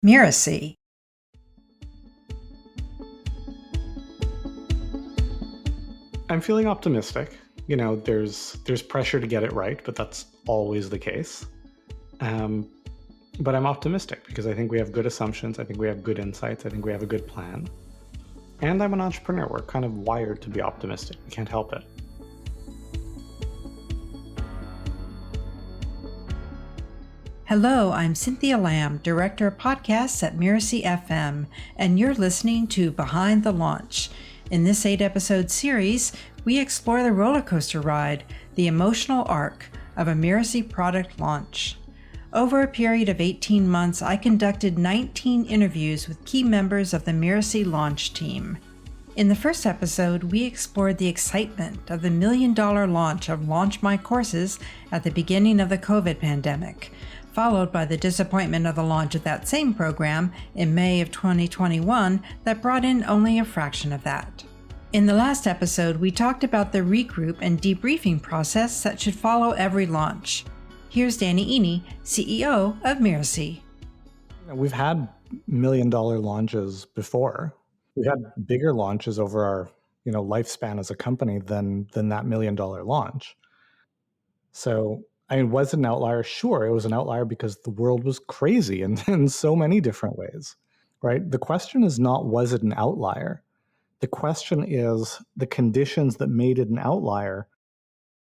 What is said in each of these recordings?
Mirasee. I'm feeling optimistic. There's pressure to get it right, but that's always the case. But I'm optimistic because I think we have good assumptions. I think we have good insights. I think we have a good plan. And I'm an entrepreneur. We're kind of wired to be optimistic. We can't help it. Hello, I'm Cynthia Lamb, Director of Podcasts at Mirasee FM, and you're listening to Behind the Launch. In this 8-episode series, we explore the roller coaster ride, the emotional arc of a Mirasee product launch. Over a period of 18 months, I conducted 19 interviews with key members of the Mirasee launch team. In the first episode, we explored the excitement of the $1 million launch of Launch My Courses at the beginning of the COVID pandemic, followed by the disappointment of the launch of that same program in May of 2021 that brought in only a fraction of that. In the last episode, we talked about the regroup and debriefing process that should follow every launch. Here's Danny Iny, CEO of Mirasee. We've had $1 million launches before. We've had bigger launches over our lifespan as a company than that $1 million launch. So was it an outlier? Sure, it was an outlier because the world was crazy in so many different ways, right? The question is not, was it an outlier? The question is the conditions that made it an outlier.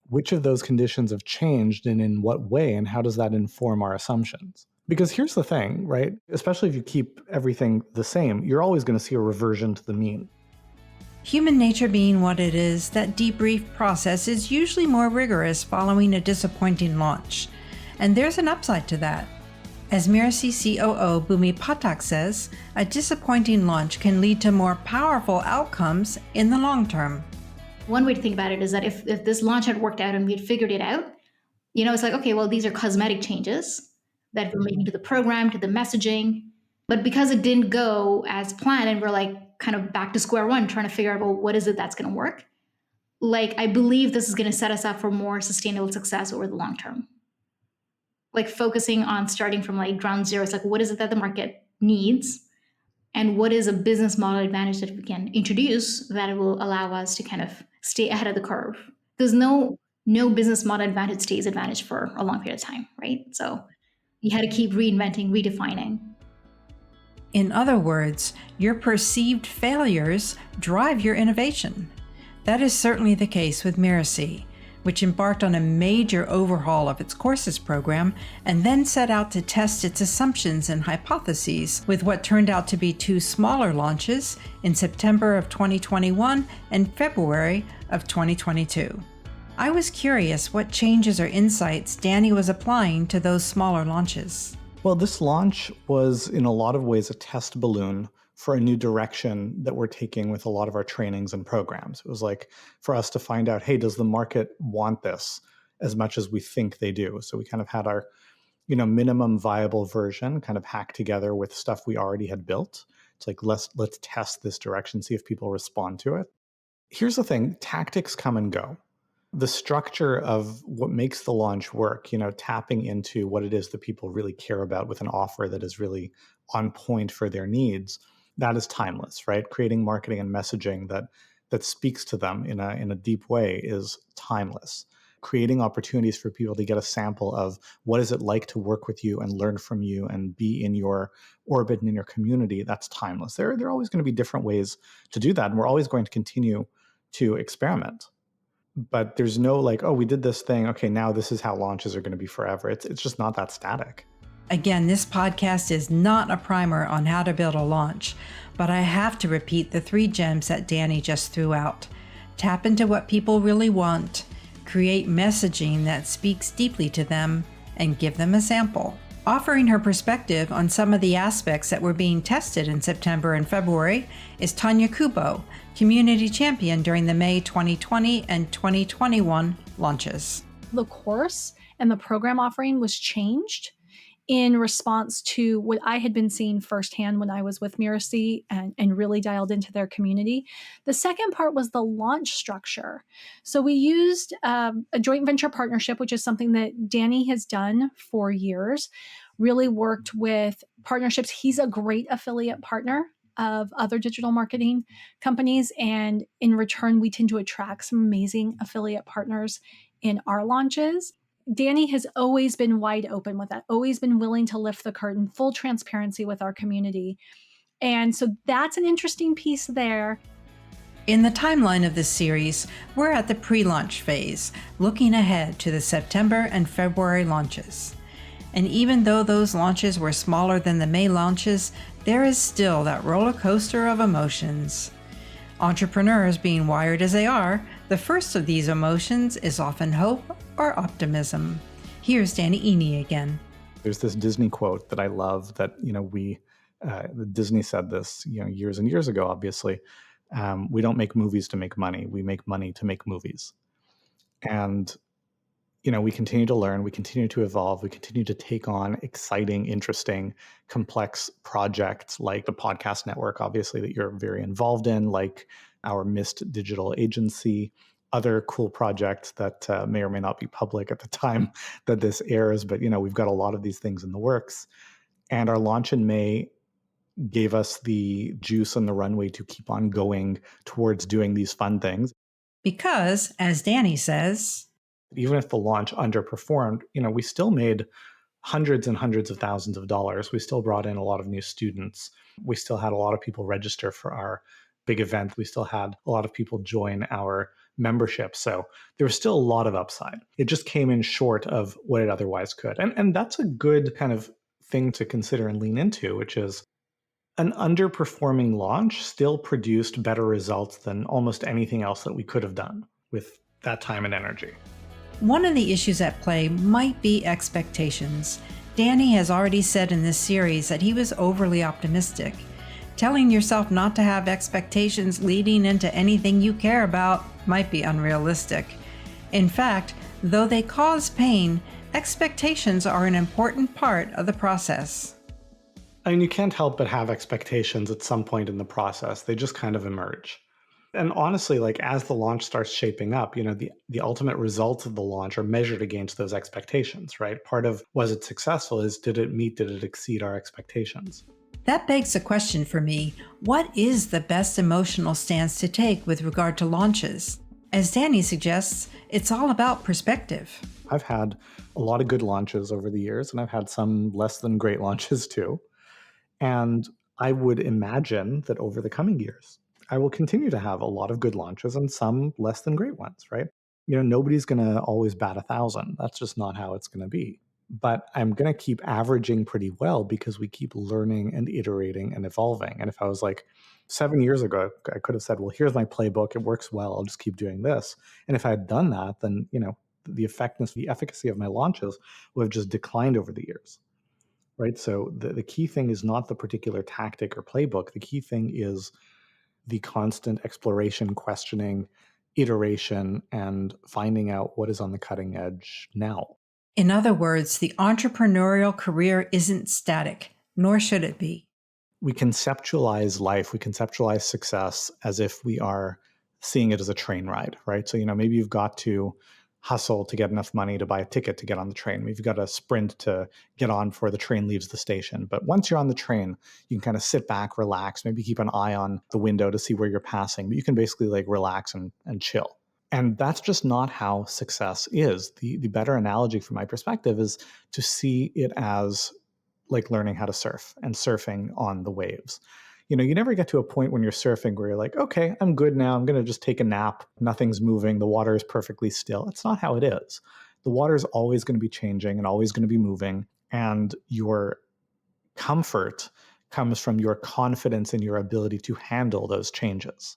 Which of those conditions have changed and in what way, and how does that inform our assumptions? Because here's the thing, right? Especially if you keep everything the same, you're always going to see a reversion to the mean. Human nature being what it is, that debrief process is usually more rigorous following a disappointing launch. And there's an upside to that. As Mirasee COO Bhumi Pathak says, a disappointing launch can lead to more powerful outcomes in the long term. One way to think about it is that if this launch had worked out and we had figured it out, it's like, okay, well, these are cosmetic changes that we're making to the program, to the messaging. But because it didn't go as planned and we're like kind of back to square one, trying to figure out, well, what is it that's going to work? I believe this is going to set us up for more sustainable success over the long term. Focusing on starting from ground zero, it's like, what is it that the market needs? And what is a business model advantage that we can introduce that will allow us to kind of stay ahead of the curve? Because no business model advantage stays advantage for a long period of time, right? So you had to keep reinventing, redefining. In other words, your perceived failures drive your innovation. That is certainly the case with Mirasee, which embarked on a major overhaul of its courses program and then set out to test its assumptions and hypotheses with what turned out to be 2 smaller launches in September of 2021 and February of 2022. I was curious what changes or insights Danny was applying to those smaller launches. Well, this launch was in a lot of ways a test balloon for a new direction that we're taking with a lot of our trainings and programs. It was like for us to find out, hey, does the market want this as much as we think they do? So we kind of had our, minimum viable version kind of hacked together with stuff we already had built. It's like, let's test this direction, see if people respond to it. Here's the thing, tactics come and go. The structure of what makes the launch work, tapping into what it is that people really care about with an offer that is really on point for their needs, that is timeless, right? Creating marketing and messaging that speaks to them in a deep way is timeless. Creating opportunities for people to get a sample of what is it like to work with you and learn from you and be in your orbit and in your community, that's timeless. There are always going to be different ways to do that, and we're always going to continue to experiment. But there's no we did this thing, okay, now this is how launches are going to be forever. It's just not that static. Again, this podcast is not a primer on how to build a launch, but I have to repeat the 3 gems that Danny just threw out. Tap into what people really want, create messaging that speaks deeply to them, and give them a sample. Offering her perspective on some of the aspects that were being tested in September and February is Tanya Kubo, community champion during the May 2020 and 2021 launches. The course and the program offering was changed in response to what I had been seeing firsthand when I was with Mirasee and really dialed into their community. The second part was the launch structure. So we used a joint venture partnership, which is something that Danny has done for years, really worked with partnerships. He's a great affiliate partner of other digital marketing companies. And in return, we tend to attract some amazing affiliate partners in our launches. Danny has always been wide open with that, always been willing to lift the curtain, full transparency with our community. And so that's an interesting piece there. In the timeline of this series, we're at the pre-launch phase, looking ahead to the September and February launches. And even though those launches were smaller than the May launches, there is still that roller coaster of emotions. Entrepreneurs being wired as they are, the first of these emotions is often hope or optimism. Here's Danny Iny again. There's this Disney quote that I love that, Disney said this, years and years ago, obviously. We don't make movies to make money. We make money to make movies. And we continue to learn, we continue to evolve, we continue to take on exciting, interesting, complex projects like the podcast network, obviously, that you're very involved in, like our Mist digital agency, other cool projects that may or may not be public at the time that this airs. But, we've got a lot of these things in the works. And our launch in May gave us the juice and the runway to keep on going towards doing these fun things. Because, as Danny says, even if the launch underperformed, we still made hundreds and hundreds of thousands of dollars. We still brought in a lot of new students. We still had a lot of people register for our big event. We still had a lot of people join our membership. So there was still a lot of upside. It just came in short of what it otherwise could. And that's a good kind of thing to consider and lean into, which is an underperforming launch still produced better results than almost anything else that we could have done with that time and energy. One of the issues at play might be expectations. Danny has already said in this series that he was overly optimistic. Telling yourself not to have expectations leading into anything you care about might be unrealistic. In fact, though they cause pain, expectations are an important part of the process. I mean, you can't help but have expectations at some point in the process. They just kind of emerge. And honestly, as the launch starts shaping up, the ultimate results of the launch are measured against those expectations, right? Part of was it successful is did it exceed our expectations? That begs a question for me. What is the best emotional stance to take with regard to launches? As Danny suggests, it's all about perspective. I've had a lot of good launches over the years, and I've had some less than great launches too. And I would imagine that over the coming years, I will continue to have a lot of good launches and some less than great ones, right? Nobody's going to always bat 1,000. That's just not how it's going to be. But I'm going to keep averaging pretty well because we keep learning and iterating and evolving. And if I was 7 years ago, I could have said, well, here's my playbook. It works well. I'll just keep doing this. And if I had done that, then, the effectiveness, the efficacy of my launches would have just declined over the years, right? So the key thing is not the particular tactic or playbook. The key thing is the constant exploration, questioning, iteration, and finding out what is on the cutting edge now. In other words, the entrepreneurial career isn't static, nor should it be. We conceptualize life, we conceptualize success as if we are seeing it as a train ride, right? So, maybe you've got to hustle to get enough money to buy a ticket to get on the train. Maybe you've got to sprint to get on before the train leaves the station. But once you're on the train, you can kind of sit back, relax, maybe keep an eye on the window to see where you're passing, but you can basically relax and chill. And that's just not how success is. The better analogy from my perspective is to see it as learning how to surf and surfing on the waves. You never get to a point when you're surfing where you're okay, I'm good now. I'm going to just take a nap. Nothing's moving. The water is perfectly still. It's not how it is. The water is always going to be changing and always going to be moving. And your comfort comes from your confidence in your ability to handle those changes.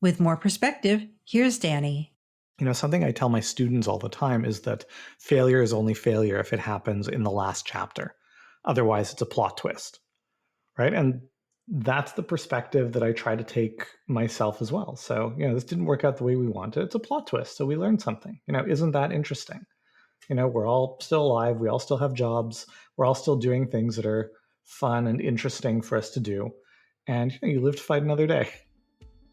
With more perspective, here's Danny. Something I tell my students all the time is that failure is only failure if it happens in the last chapter. Otherwise, it's a plot twist, right? And that's the perspective that I try to take myself as well. So, this didn't work out the way we wanted. It's a plot twist. So we learned something. Isn't that interesting? We're all still alive. We all still have jobs. We're all still doing things that are fun and interesting for us to do. And you live to fight another day.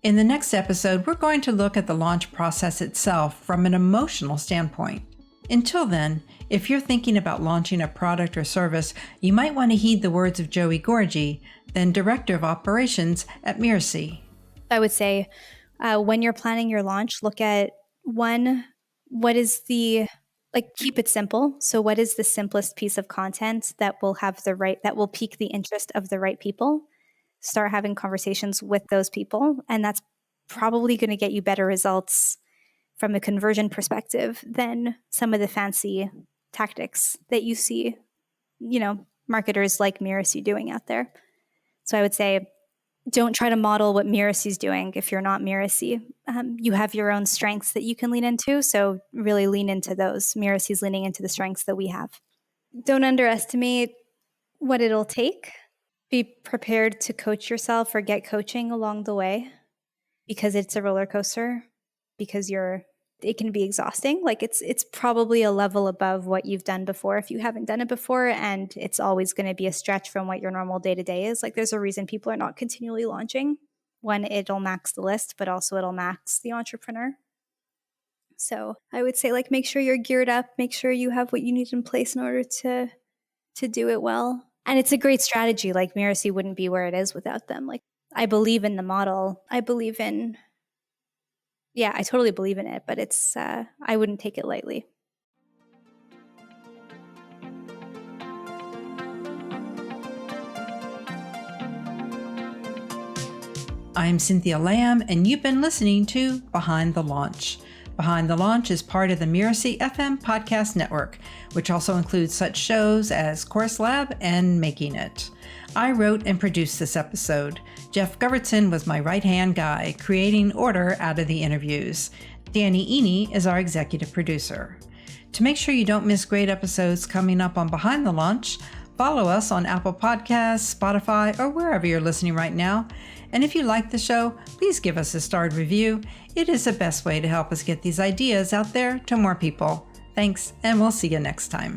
In the next episode, we're going to look at the launch process itself from an emotional standpoint. Until then, if you're thinking about launching a product or service, you might want to heed the words of Joey Gorgie, then Director of Operations at Mirasee. I would say when you're planning your launch, look at what is keep it simple. So what is the simplest piece of content that will pique the interest of the right people? Start having conversations with those people. And that's probably going to get you better results from a conversion perspective than some of the fancy tactics that you see, marketers like Mirasee doing out there. So I would say, don't try to model what Mirasee's doing if you're not Mirasee. You have your own strengths that you can lean into, so really lean into those. Mirasee's leaning into the strengths that we have. Don't underestimate what it'll take. Be prepared to coach yourself or get coaching along the way, because it's a roller coaster, because it can be exhausting. It's probably a level above what you've done before if you haven't done it before, and it's always going to be a stretch from what your normal day-to-day is. There's a reason people are not continually launching. One, it'll max the list, but also it'll max the entrepreneur. So I would say make sure you're geared up, make sure you have what you need in place in order to do it well. And it's a great strategy. Mirasee wouldn't be where it is without them. I believe in the model. I totally believe in it, but it's I wouldn't take it lightly. I'm Cynthia Lamb, and you've been listening to Behind the Launch. Behind the Launch is part of the Mirasee FM podcast network, which also includes such shows as Course Lab and Making It. I wrote and produced this episode. Geoff Govertsen was my right-hand guy, creating order out of the interviews. Danny Iny is our executive producer. To make sure you don't miss great episodes coming up on Behind the Launch, follow us on Apple Podcasts, Spotify, or wherever you're listening right now. And if you like the show, please give us a starred review. It is the best way to help us get these ideas out there to more people. Thanks, and we'll see you next time.